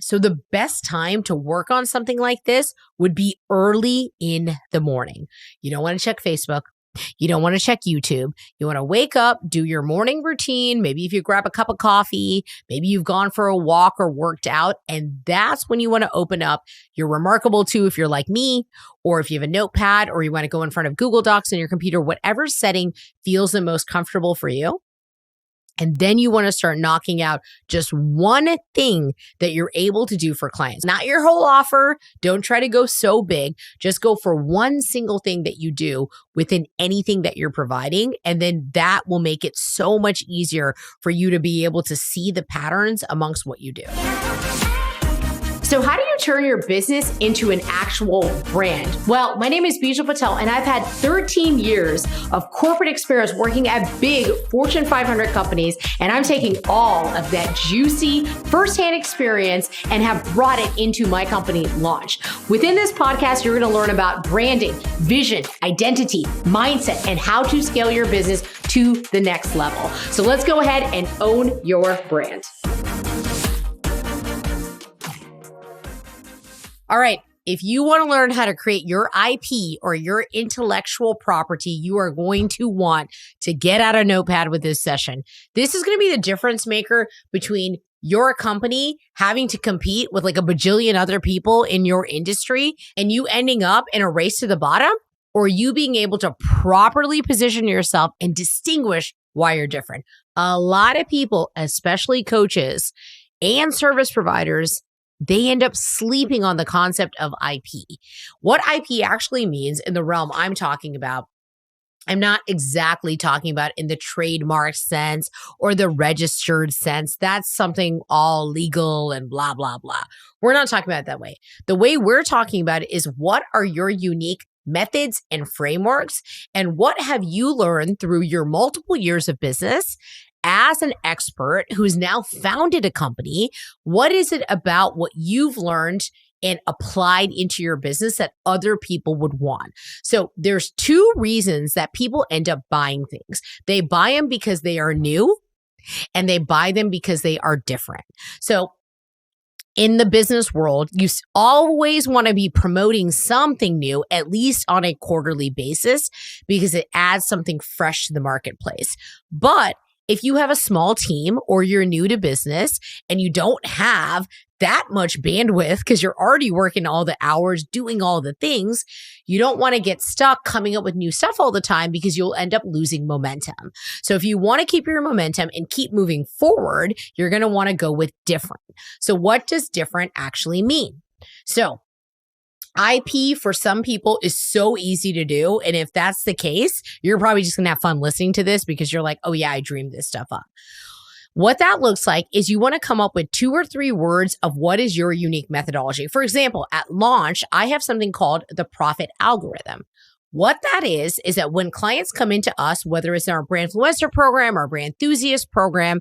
So the best time to work on something like this would be early in the morning. You don't want to check Facebook. You don't want to check YouTube. You want to wake up, do your morning routine. Maybe if you grab a cup of coffee, maybe you've gone for a walk or worked out. And that's when you want to open up your Remarkable 2 if you're like me, or if you have a notepad, or you want to go in front of Google Docs on your computer, whatever setting feels the most comfortable for you. And then you want to start knocking out just one thing that you're able to do for clients, not your whole offer. Don't try to go so big. Just go for one single thing that you do within anything that you're providing. And then that will make it so much easier for you to be able to see the patterns amongst what you do. So how do you turn your business into an actual brand? Well, my name is Bijal Patel, and I've had 13 years of corporate experience working at big Fortune 500 companies, and I'm taking all of that juicy firsthand experience and have brought it into my company Launch. Within this podcast, you're going to learn about branding, vision, identity, mindset, and how to scale your business to the next level. So let's go ahead and own your brand. All right. If you want to learn how to create your IP or your intellectual property, you are going to want to get out a notepad with this session. This is going to be the difference maker between your company having to compete with like a bajillion other people in your industry and you ending up in a race to the bottom, or you being able to properly position yourself and distinguish why you're different. A lot of people, especially coaches and service providers, they end up sleeping on the concept of IP. What IP actually means in the realm I'm talking about, I'm not exactly talking about in the trademark sense or the registered sense. That's something all legal and blah, blah, blah. We're not talking about it that way. The way we're talking about it is, what are your unique methods and frameworks, and what have you learned through your multiple years of business as an expert who's now founded a company? What is it about what you've learned and applied into your business that other people would want? So there's two reasons that people end up buying things. They buy them because they are new, and they buy them because they are different. So in the business world, you always want to be promoting something new, at least on a quarterly basis, because it adds something fresh to the marketplace. But if you have a small team, or you're new to business and you don't have that much bandwidth because you're already working all the hours, doing all the things, you don't want to get stuck coming up with new stuff all the time because you'll end up losing momentum. So if you want to keep your momentum and keep moving forward, you're going to want to go with different. So what does different actually mean? So IP for some people is so easy to do. And if that's the case, you're probably just going to have fun listening to this because you're like, oh yeah, I dreamed this stuff up. What that looks like is you want to come up with 2 or 3 words of what is your unique methodology. For example, at Launch, I have something called the profit algorithm. What that is that when clients come into us, whether it's in our brand influencer program or brand enthusiast program,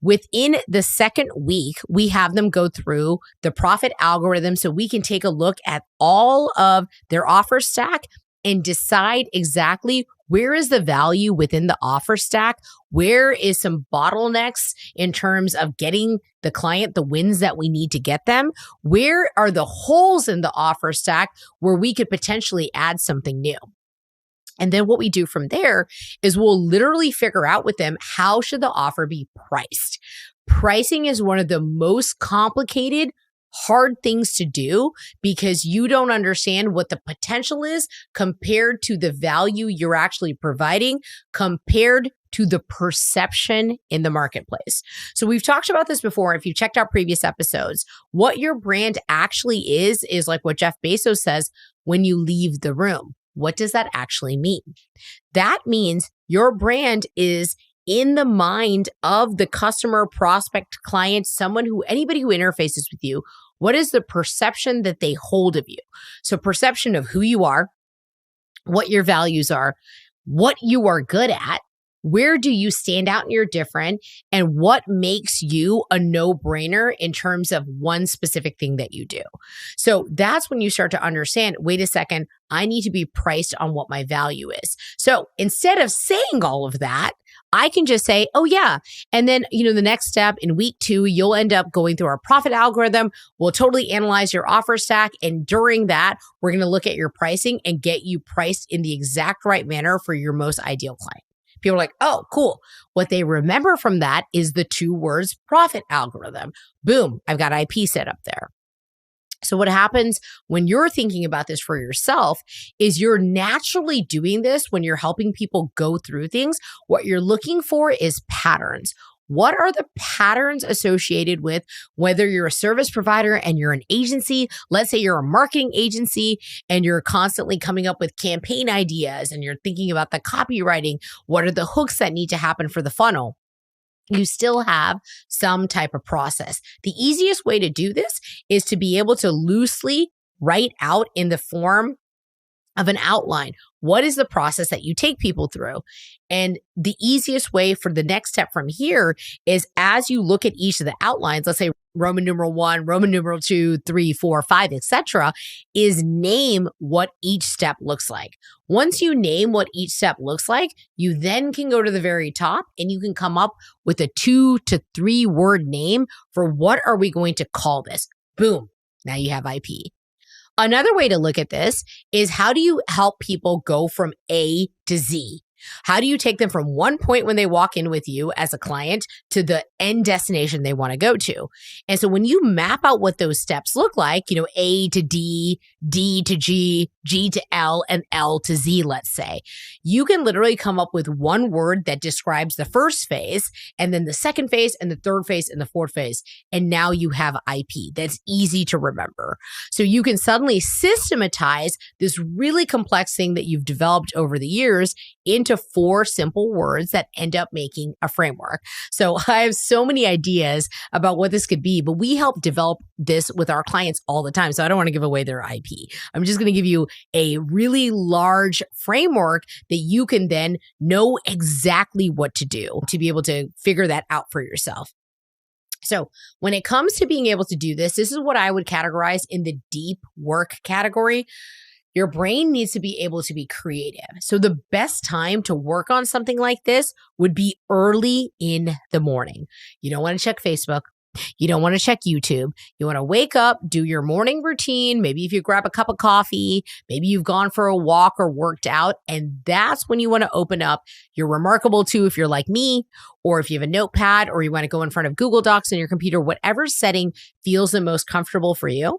within the second week, we have them go through the profit algorithm so we can take a look at all of their offer stack and decide exactly where is the value within the offer stack, where is some bottlenecks in terms of getting the client the wins that we need to get them, where are the holes in the offer stack where we could potentially add something new. And then what we do from there is we'll literally figure out with them, how should the offer be priced? Pricing is one of the most complicated, hard things to do because you don't understand what the potential is compared to the value you're actually providing, compared to the perception in the marketplace. So we've talked about this before. If you checked out previous episodes, what your brand actually is like what Jeff Bezos says, when you leave the room. What does that actually mean? That means your brand is in the mind of the customer, prospect, client, anybody who interfaces with you. What is the perception that they hold of you? So perception of who you are, what your values are, what you are good at, where do you stand out and you're different, and what makes you a no-brainer in terms of one specific thing that you do. So that's when you start to understand, wait a second, I need to be priced on what my value is. So instead of saying all of that, I can just say, oh yeah. And then, the next step in week 2, you'll end up going through our profit algorithm. We'll totally analyze your offer stack. And during that, we're going to look at your pricing and get you priced in the exact right manner for your most ideal client. People are like, oh, cool. What they remember from that is the 2 words profit algorithm. Boom, I've got IP set up there. So what happens when you're thinking about this for yourself is you're naturally doing this when you're helping people go through things. What you're looking for is patterns. What are the patterns associated with whether you're a service provider and you're an agency? Let's say you're a marketing agency and you're constantly coming up with campaign ideas and you're thinking about the copywriting. What are the hooks that need to happen for the funnel? You still have some type of process. The easiest way to do this is to be able to loosely write out in the form of an outline. What is the process that you take people through? And the easiest way for the next step from here is as you look at each of the outlines, let's say Roman numeral 1, Roman numeral 2, 3, 4, 5, etc., is name what each step looks like. Once you name what each step looks like, you then can go to the very top and you can come up with a 2 to 3 word name for what are we going to call this. Boom. Now you have IP. Another way to look at this is how do you help people go from A to Z? How do you take them from one point when they walk in with you as a client to the end destination they want to go to? And so when you map out what those steps look like, A to D, D to G, G to L, and L to Z, let's say, you can literally come up with one word that describes the first phase, and then the second phase, and the third phase, and the fourth phase. And now you have IP that's easy to remember. So you can suddenly systematize this really complex thing that you've developed over the years into 4 simple words that end up making a framework. So I have so many ideas about what this could be, but we help develop this with our clients all the time. So I don't want to give away their IP. I'm just going to give you a really large framework that you can then know exactly what to do to be able to figure that out for yourself. So when it comes to being able to do this, this is what I would categorize in the deep work category. Your brain needs to be able to be creative. So the best time to work on something like this would be early in the morning. You don't want to check Facebook. You don't want to check YouTube. You want to wake up, do your morning routine. Maybe if you grab a cup of coffee, maybe you've gone for a walk or worked out. And that's when you want to open up your Remarkable 2 if you're like me, or if you have a notepad, or you want to go in front of Google Docs on your computer, whatever setting feels the most comfortable for you.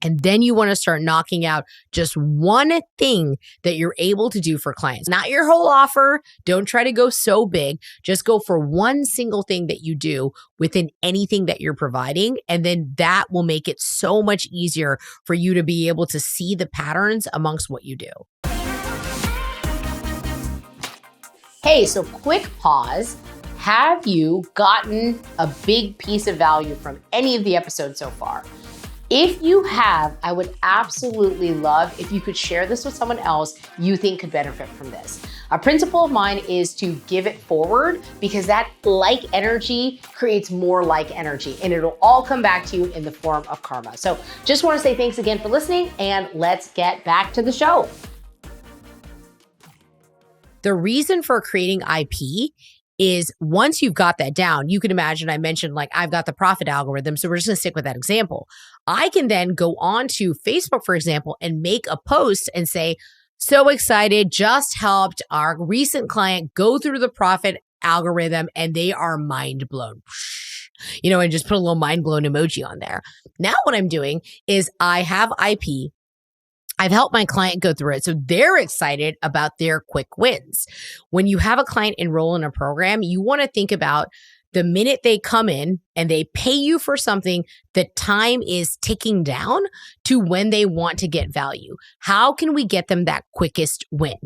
And then you want to start knocking out just one thing that you're able to do for clients, not your whole offer. Don't try to go so big. Just go for one single thing that you do within anything that you're providing. And then that will make it so much easier for you to be able to see the patterns amongst what you do. Hey, so quick pause. Have you gotten a big piece of value from any of the episodes so far? If you have, I would absolutely love if you could share this with someone else you think could benefit from this. A principle of mine is to give it forward because that like energy creates more like energy and it'll all come back to you in the form of karma. So just want to say thanks again for listening and let's get back to the show. The reason for creating IP is once you've got that down, you can imagine I mentioned like I've got the profit algorithm. So we're just going to stick with that example. I can then go on to Facebook, for example, and make a post and say, so excited, just helped our recent client go through the profit algorithm and they are mind blown. And just put a little mind blown emoji on there. Now what I'm doing is I have IP. I've helped my client go through it. So they're excited about their quick wins. When you have a client enroll in a program, you want to think about the minute they come in and they pay you for something, the time is ticking down to when they want to get value. How can we get them that quickest win?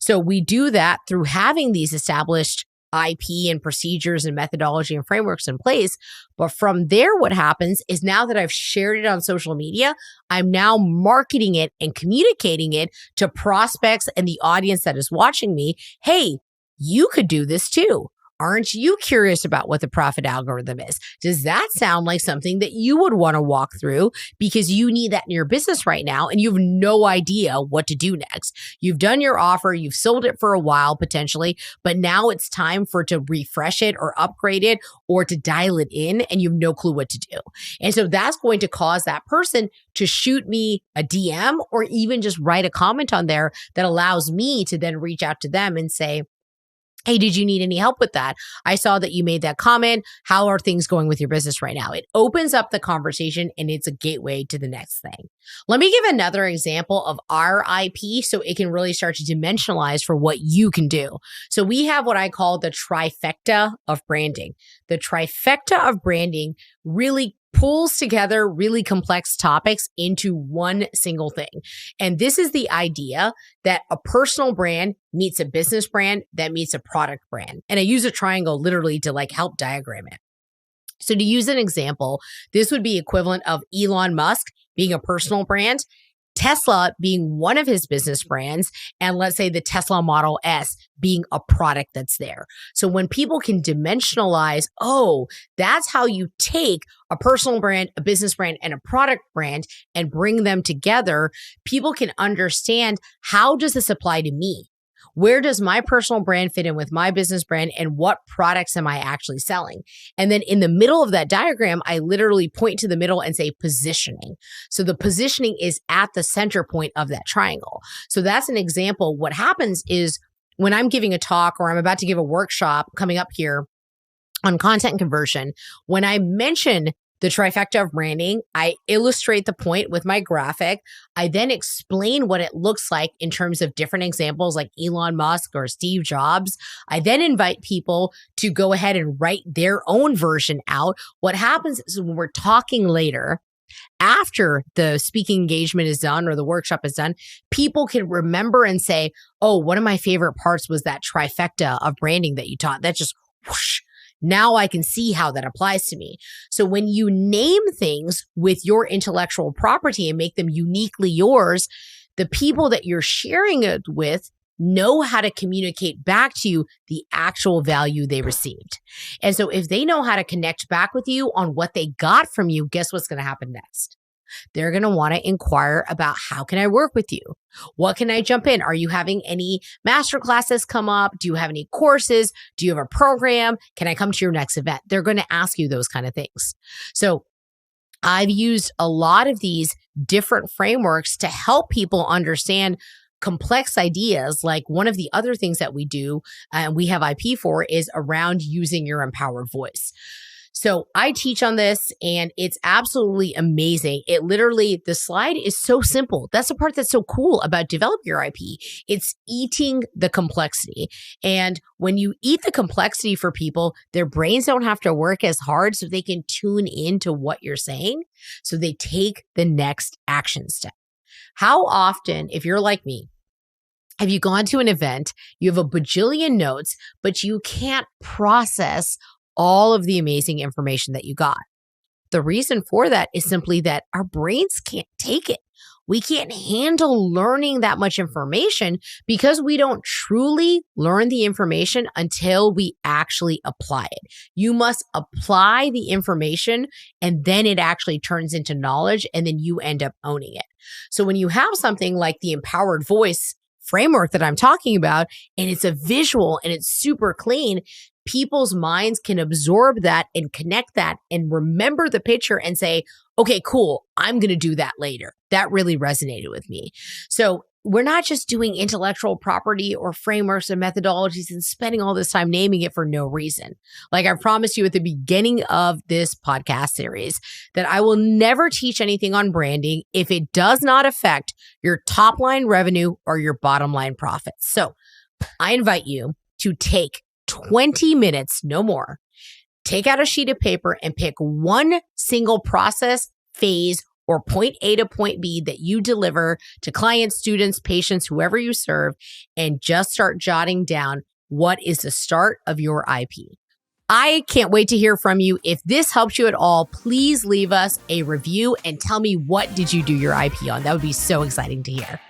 So we do that through having these established IP and procedures and methodology and frameworks in place. But from there, what happens is now that I've shared it on social media, I'm now marketing it and communicating it to prospects and the audience that is watching me. Hey, you could do this too. Aren't you curious about what the profit algorithm is? Does that sound like something that you would want to walk through because you need that in your business right now and you have no idea what to do next? You've done your offer, you've sold it for a while potentially, but now it's time for to refresh it or upgrade it or to dial it in and you have no clue what to do. And so that's going to cause that person to shoot me a DM or even just write a comment on there that allows me to then reach out to them and say, hey, did you need any help with that? I saw that you made that comment. How are things going with your business right now? It opens up the conversation and it's a gateway to the next thing. Let me give another example of our IP so it can really start to dimensionalize for what you can do. So we have what I call the trifecta of branding. The trifecta of branding really pulls together really complex topics into one single thing. And this is the idea that a personal brand meets a business brand that meets a product brand. And I use a triangle literally to like help diagram it. So to use an example, this would be equivalent of Elon Musk being a personal brand, Tesla being one of his business brands, and let's say the Tesla Model S being a product that's there. So when people can dimensionalize, oh, that's how you take a personal brand, a business brand, and a product brand and bring them together, people can understand, how does this apply to me? Where does my personal brand fit in with my business brand and what products am I actually selling? And then in the middle of that diagram, I literally point to the middle and say positioning. So the positioning is at the center point of that triangle. So that's an example. What happens is when I'm giving a talk or I'm about to give a workshop coming up here on content conversion, when I mention the trifecta of branding, I illustrate the point with my graphic. I then explain what it looks like in terms of different examples like Elon Musk or Steve Jobs. I then invite people to go ahead and write their own version out. What happens is when we're talking later, after the speaking engagement is done or the workshop is done, people can remember and say, oh, one of my favorite parts was that trifecta of branding that you taught. That just whoosh. Now I can see how that applies to me. So when you name things with your intellectual property and make them uniquely yours, the people that you're sharing it with know how to communicate back to you the actual value they received. And so if they know how to connect back with you on what they got from you, guess what's going to happen next? They're going to want to inquire about, how can I work with you? What can I jump in? Are you having any master classes come up? Do you have any courses? Do you have a program? Can I come to your next event? They're going to ask you those kind of things. So I've used a lot of these different frameworks to help people understand complex ideas. Like one of the other things that we do, and we have IP for, is around using your empowered voice. So I teach on this and it's absolutely amazing. It literally, the slide is so simple. That's the part that's so cool about Develop Your IP. It's eating the complexity. And when you eat the complexity for people, their brains don't have to work as hard so they can tune into what you're saying. So they take the next action step. How often, if you're like me, have you gone to an event, you have a bajillion notes, but you can't process all of the amazing information that you got? The reason for that is simply that our brains can't take it. We can't handle learning that much information because we don't truly learn the information until we actually apply it. You must apply the information and then it actually turns into knowledge and then you end up owning it. So when you have something like the empowered voice framework that I'm talking about, and it's a visual and it's super clean, people's minds can absorb that and connect that and remember the picture and say, okay, cool, I'm going to do that later. That really resonated with me. So we're not just doing intellectual property or frameworks and methodologies and spending all this time naming it for no reason. Like I promised you at the beginning of this podcast series that I will never teach anything on branding if it does not affect your top line revenue or your bottom line profits. So I invite you to take 20 minutes, no more. Take out a sheet of paper and pick one single process, phase, or point A to point B that you deliver to clients, students, patients, whoever you serve, and just start jotting down what is the start of your IP. I can't wait to hear from you. If this helps you at all, please leave us a review and tell me, what did you do your IP on? That would be so exciting to hear.